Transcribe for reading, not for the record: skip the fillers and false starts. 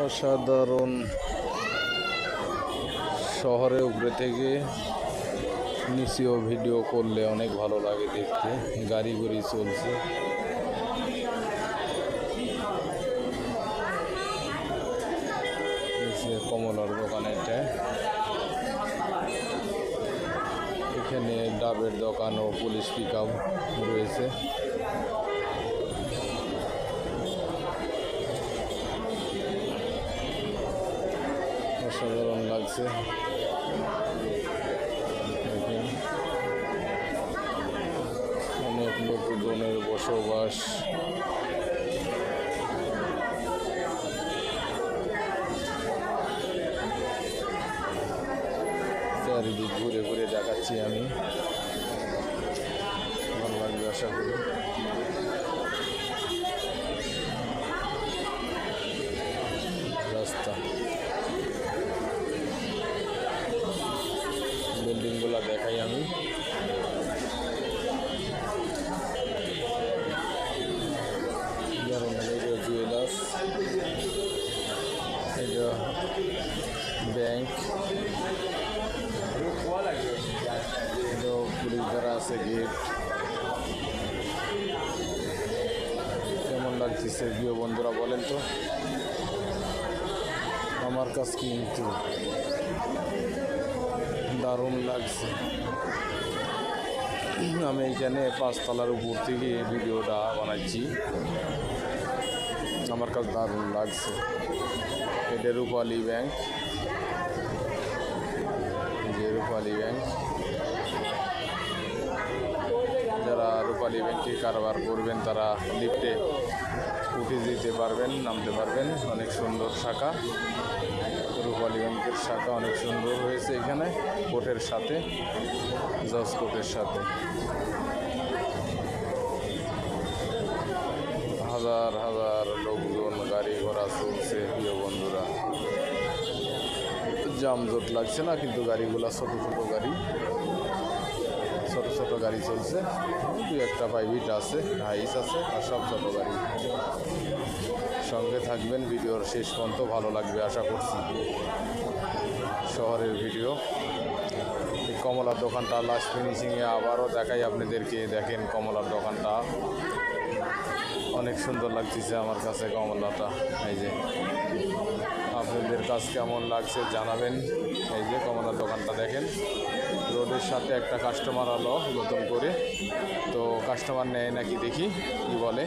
অসাধারণ। শহরের উপরে থেকে নিচেও ভিডিও করলে অনেক ভালো লাগে দেখতে। গাড়ি গুড়ি চলছে। কমলার দোকান এটা। এখানে ডাবের দোকান ও পুলিশ পিকআপ রয়েছে। অসাধারণ লাগছে। অনেক লোকজনের বসবাস। চারিদিক ঘুরে ঘুরে দেখাচ্ছি আমি। ভালো লাগবে আশা করি। রাস্তা, বিল্ডিংগুলো দেখাই আমি। জুয়েলার্স, এটা ব্যাংক, পুলিশ দ্বারা আছে গেট। কেমন লাগতেছে প্রিয় বন্ধুরা বলেন তো? আমার কাছে কিন্তু দারুণ লাগছে। আমি এখানে 5 তলার উপর থেকে ভিডিওটা বানাচ্ছি। আমার কাছে দারুণ লাগছে। এটা রূপালী ব্যাংক, যে রূপালী ব্যাংক। যারা রূপালী ব্যাংকে কারবার করবেন তারা লিফটে উঠে যেতে পারবেন, নামতে পারবেন। অনেক সুন্দর শাখা, রূপালী ব্যাংকের শাখা অনেক সুন্দর হয়েছে এখানে, কোর্টের সাথে, জজ কোর্টের সাথে। হাজার হাজার লোকজন, গাড়ি ঘোড়া চলছে প্রিয় বন্ধুরা। জামজট লাগছে না, কিন্তু গাড়িগুলা ছোট ছোট গাড়ি, ছোট ছোট গাড়ি চলছে। 2-1টা প্রাইভেট আছে, হাইস আছে, আর সব ছোট গাড়ি। সঙ্গে থাকবেন, ভিডিওর শেষ পর্যন্ত ভালো লাগবে আশা করছি। শহরের ভিডিও। এই কমলার দোকানটা লাস্ট ফিনিশিংয়ে আবারও দেখাই আপনাদেরকে। দেখেন কমলার দোকানটা অনেক সুন্দর লাগতেছে আমার কাছে। কমলাটা এই যে, আপনাদের কাছ কেমন লাগছে জানাবেন। এই যে কমলার দোকানটা দেখেন, রোডের সাথে একটা কাস্টমার আলো নতুন করে। তো কাস্টমার নেয় নাকি দেখি কি বলে।